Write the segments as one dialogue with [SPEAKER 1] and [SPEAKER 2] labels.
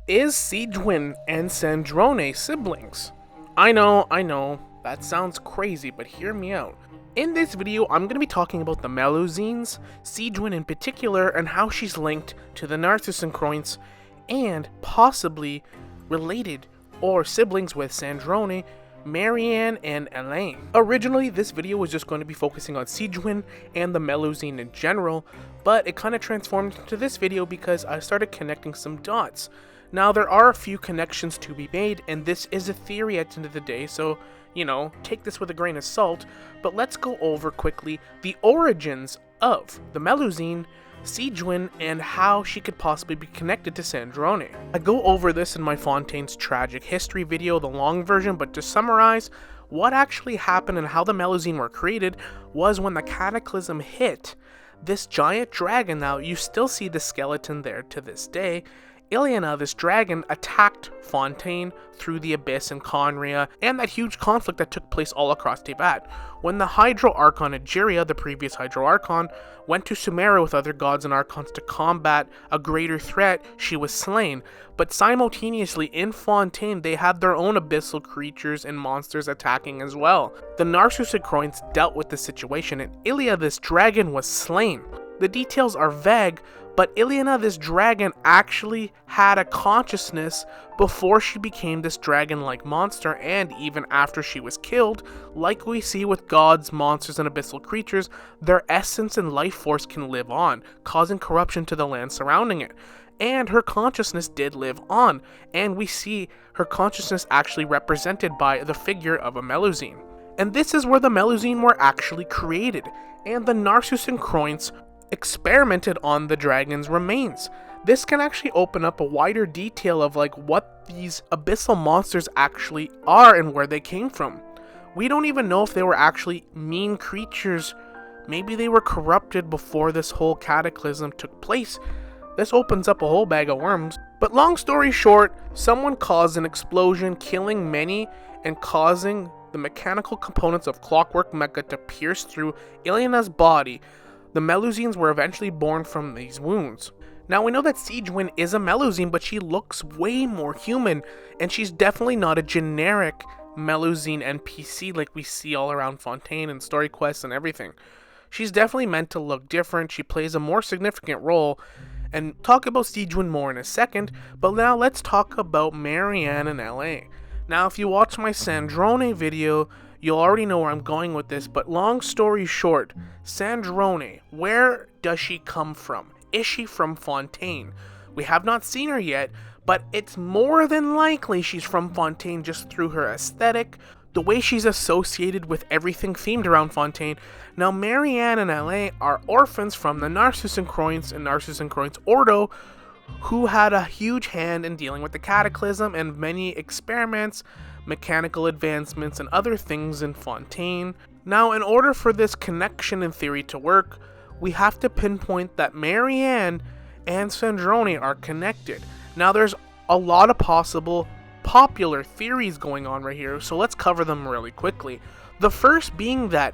[SPEAKER 1] Is Sigewinne and Sandrone siblings? I know, that sounds crazy, but hear me out. In this video, I'm going to be talking about the Melusines, Sigewinne in particular, and how she's linked to the Narcissus and possibly related or siblings with Sandrone, Marianne, and Elaine. Originally, this video was just going to be focusing on Sigewinne and the Melusine in general, but it kind of transformed into this video because I started connecting some dots. Now, there are a few connections to be made, and this is a theory at the end of the day, so, take this with a grain of salt, but let's go over quickly the origins of the Melusine, Sigewinne, and how she could possibly be connected to Sandrone. I go over this in my Fontaine's Tragic History video, the long version, but to summarize, what actually happened and how the Melusine were created was when the Cataclysm hit, this giant dragon, now you still see the skeleton there to this day, Ilyana, this dragon, attacked Fontaine through the Abyss in Conria, and that huge conflict that took place all across Teyvat. When the Hydro Archon Egeria, the previous Hydro Archon, went to Sumeria with other gods and archons to combat a greater threat, she was slain. But simultaneously, in Fontaine, they had their own abyssal creatures and monsters attacking as well. The Narcissus dealt with the situation, and Ilia, this dragon, was slain. The details are vague, but Ilyana, this dragon, actually had a consciousness before she became this dragon-like monster, and even after she was killed. Like we see with gods, monsters, and abyssal creatures, their essence and life force can live on, causing corruption to the land surrounding it. And her consciousness did live on, and we see her consciousness actually represented by the figure of a Melusine. And this is where the Melusine were actually created, and the Narcissus experimented on the dragon's remains. This can actually open up a wider detail of what these abyssal monsters actually are and where they came from. We don't even know if they were actually mean creatures. Maybe they were corrupted before this whole cataclysm took place. This opens up a whole bag of worms. But long story short, someone caused an explosion, killing many and causing the mechanical components of Clockwork Mecha to pierce through Ilyana's body. The Melusines were eventually born from these wounds. Now, we know that Sigewinne is a Melusine, but she looks way more human, and she's definitely not a generic Melusine NPC like we see all around Fontaine and story quests and everything. She's definitely meant to look different. She plays a more significant role, and talk about Sigewinne more in a second, but now let's talk about Marianne and LA. Now, if you watch my Sandrone video, you'll already know where I'm going with this, but long story short, Sandrone, where does she come from? Is she from Fontaine? We have not seen her yet, but it's more than likely she's from Fontaine just through her aesthetic, the way she's associated with everything themed around Fontaine. Now, Marianne and LA are orphans from the Narcissus and Narcissus Ordo, who had a huge hand in dealing with the Cataclysm and many experiments, mechanical advancements, and other things in Fontaine. Now, in order for this connection in theory to work, we have to pinpoint that Marianne and Sandrone are connected. Now, there's a lot of possible popular theories going on right here, so let's cover them really quickly. The first being that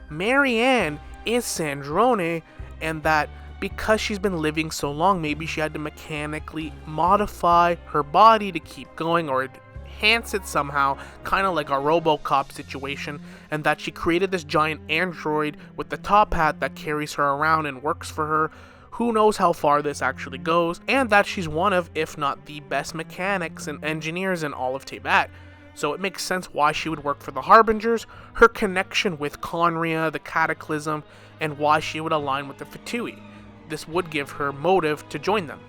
[SPEAKER 1] Marianne is Sandrone, and that because she's been living so long, maybe she had to mechanically modify her body to keep going or enhance it somehow, kind of like a RoboCop situation, and that she created this giant android with the top hat that carries her around and works for her. Who knows how far this actually goes, and that she's one of, if not the best mechanics and engineers in all of Teyvat. So it makes sense why she would work for the Harbingers, her connection with Conria, the Cataclysm, and why she would align with the Fatui. This would give her motive to join them.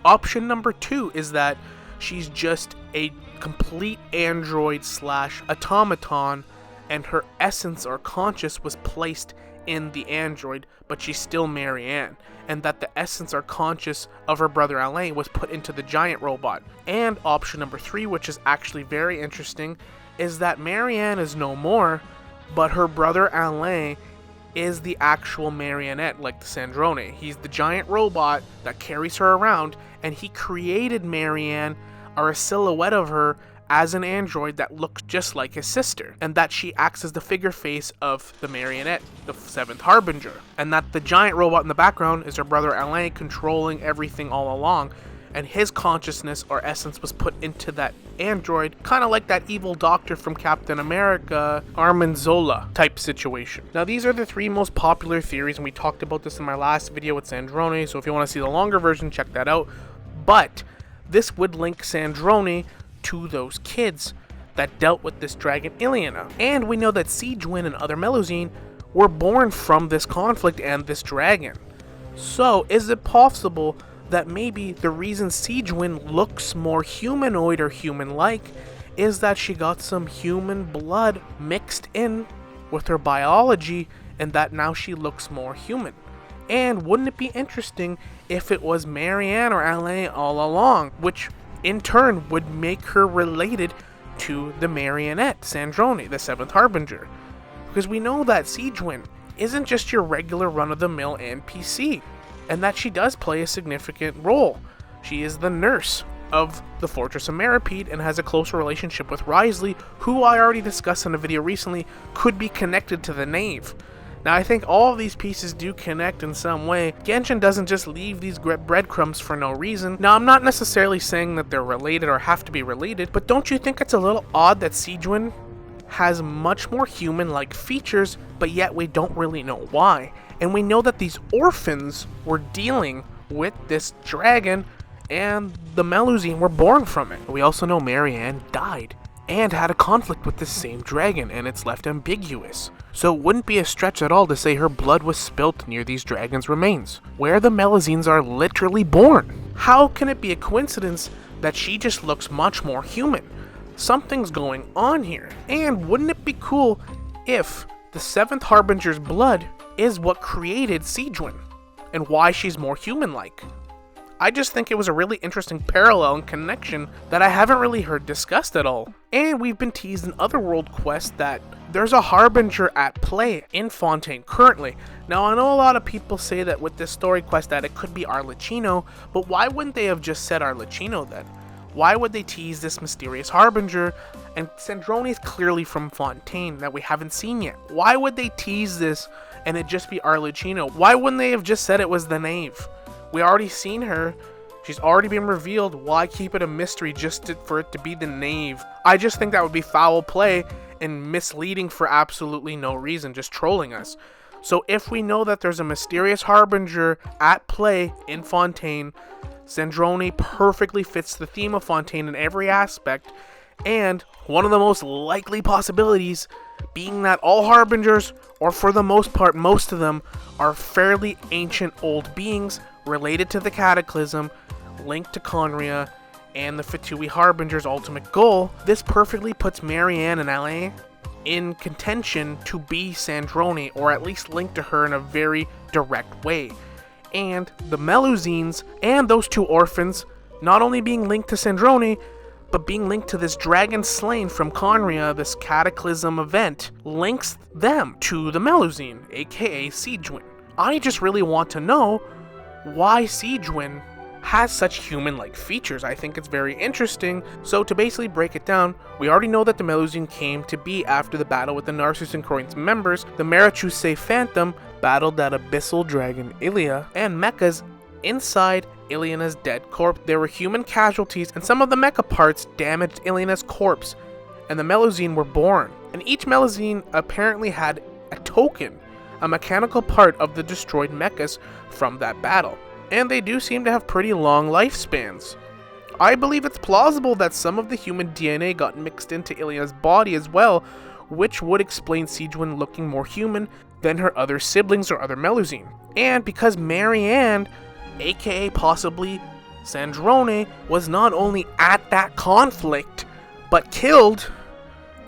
[SPEAKER 1] Option number 2 is that she's just a complete android / automaton, and her essence or conscious was placed in the android, but she's still Marianne, and that the essence or conscious of her brother Alain was put into the giant robot. And option number 3, which is actually very interesting, is that Marianne is no more, but her brother Alain is the actual marionette, like the Sandrone. He's the giant robot that carries her around, and he created Marianne, or a silhouette of her, as an android that looks just like his sister, and that she acts as the figure face of the marionette, the 7th Harbinger, and that the giant robot in the background is her brother Alain controlling everything all along, and his consciousness or essence was put into that android, kind of like that evil doctor from Captain America, Armin Zola type situation. Now, these are the 3 most popular theories, and we talked about this in my last video with Sandrone, so if you want to see the longer version, check that out. But this would link Sandrone to those kids that dealt with this dragon Ilyana. And we know that Sigewinne and other Melusine were born from this conflict and this dragon. So, is it possible that maybe the reason Sigewinne looks more humanoid or human-like is that she got some human blood mixed in with her biology, and that now she looks more human? And wouldn't it be interesting if it was Marianne or Alain all along, which in turn would make her related to the marionette, Sandrone, the 7th Harbinger? Because we know that Sigewinne isn't just your regular run-of-the-mill NPC, and that she does play a significant role. She is the nurse of the Fortress of Meropide and has a closer relationship with Wriothesley, who I already discussed in a video recently, could be connected to the Knave. Now, I think all of these pieces do connect in some way. Genshin doesn't just leave these breadcrumbs for no reason. Now, I'm not necessarily saying that they're related or have to be related, but don't you think it's a little odd that Sigewinne has much more human-like features, but yet we don't really know why? And we know that these orphans were dealing with this dragon, and the Melusine were born from it. We also know Marianne died and had a conflict with this same dragon, and it's left ambiguous. So it wouldn't be a stretch at all to say her blood was spilt near these dragons' remains, where the Melusines are literally born. How can it be a coincidence that she just looks much more human? Something's going on here. And wouldn't it be cool if the 7th Harbinger's blood is what created Sigewinne, and why she's more human-like? I just think it was a really interesting parallel and connection that I haven't really heard discussed at all. And we've been teased in other world quests that there's a Harbinger at play in Fontaine currently. Now, I know a lot of people say that with this story quest that it could be Arlecchino, but why wouldn't they have just said Arlecchino then? Why would they tease this mysterious Harbinger? And Sandrone is clearly from Fontaine that we haven't seen yet. Why would they tease this and it just be Arlecchino? Why wouldn't they have just said it was the Knave? We already seen her. She's already been revealed. Why keep it a mystery just for it to be the Knave? I just think that would be foul play and misleading for absolutely no reason, just trolling us. So if we know that there's a mysterious Harbinger at play in Fontaine, Sandrone perfectly fits the theme of Fontaine in every aspect, and one of the most likely possibilities being that all Harbingers, or for the most part most of them, are fairly ancient old beings related to the Cataclysm, linked to Conria, and the Fatui Harbinger's ultimate goal. This perfectly puts Marianne and Alain in contention to be Sandrone, or at least linked to her in a very direct way. And the Melusines and those 2 orphans not only being linked to Sandrone, but being linked to this dragon slain from Conria, this Cataclysm event, links them to the Melusine, aka Sigewinne. I just really want to know why Sigewinne has such human-like features. I think it's very interesting. So to basically break it down, we already know that the Melusine came to be after the battle with the Narcissus and Corine's members. The Marechaussee Phantom battled that abyssal dragon Ilia, and mechas inside Ilyana's dead corpse. There were human casualties, and some of the mecha parts damaged Ilyana's corpse, and the Melusine were born. And each Melusine apparently had a token, a mechanical part of the destroyed mechas from that battle. And they do seem to have pretty long lifespans. I believe it's plausible that some of the human DNA got mixed into Ilyana's body as well, which would explain Sigewinne looking more human than her other siblings or other Melusine. And because Marianne, aka possibly Sandrone, was not only at that conflict, but killed,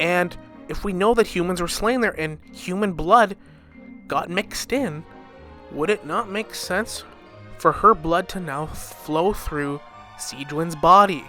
[SPEAKER 1] and if we know that humans were slain there and human blood got mixed in, would it not make sense for her blood to now flow through Sigewinne's body,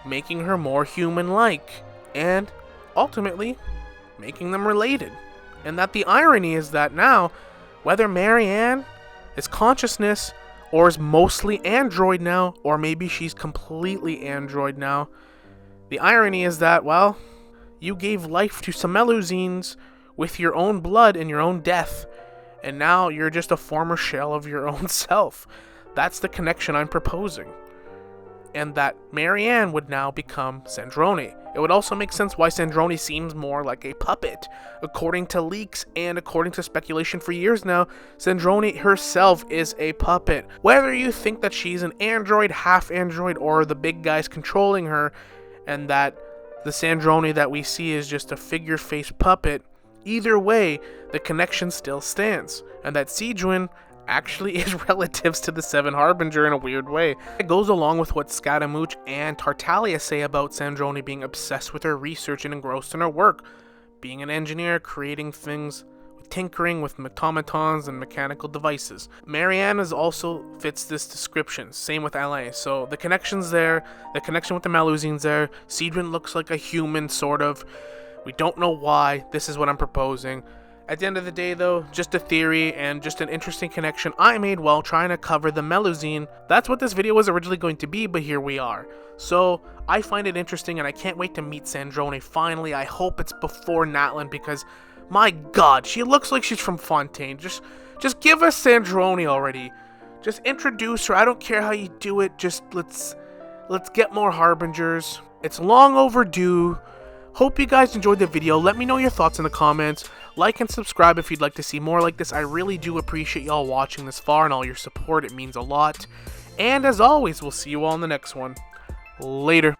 [SPEAKER 1] making her more human-like, and ultimately making them related? And that the irony is that now, whether Marianne is consciousness or is mostly android now, or maybe she's completely android now, the irony is that, well, you gave life to some Melusines with your own blood and your own death, and now you're just a former shell of your own self. That's the connection I'm proposing. and that Marianne would now become Sandrone. It would also make sense why Sandrone seems more like a puppet. According to leaks and according to speculation for years now, Sandrone herself is a puppet. Whether you think that she's an android, half android, or the big guys controlling her, and that the Sandrone that we see is just a figure-faced puppet, either way, the connection still stands, and that Sigewinne actually is relatives to the Seven Harbinger in a weird way. It goes along with what Scaramouche and Tartaglia say about Sandrone being obsessed with her research and engrossed in her work, being an engineer, creating things, tinkering with automatons and mechanical devices. Marianne also fits this description, same with Alain. So the connection's there, the connection with the Melusine's there. Sigewinne looks like a human, sort of. We don't know why. This is what I'm proposing. At the end of the day, though, just a theory and just an interesting connection I made while trying to cover the Melusine. That's what this video was originally going to be, but here we are. So, I find it interesting and I can't wait to meet Sandrone finally. I hope it's before Natlan because, my god, she looks like she's from Fontaine. Just give us Sandrone already. Just introduce her. I don't care how you do it. Just let's get more Harbingers. It's long overdue. Hope you guys enjoyed the video. Let me know your thoughts in the comments. Like and subscribe if you'd like to see more like this. I really do appreciate y'all watching this far and all your support. It means a lot. And as always, we'll see you all in the next one. Later.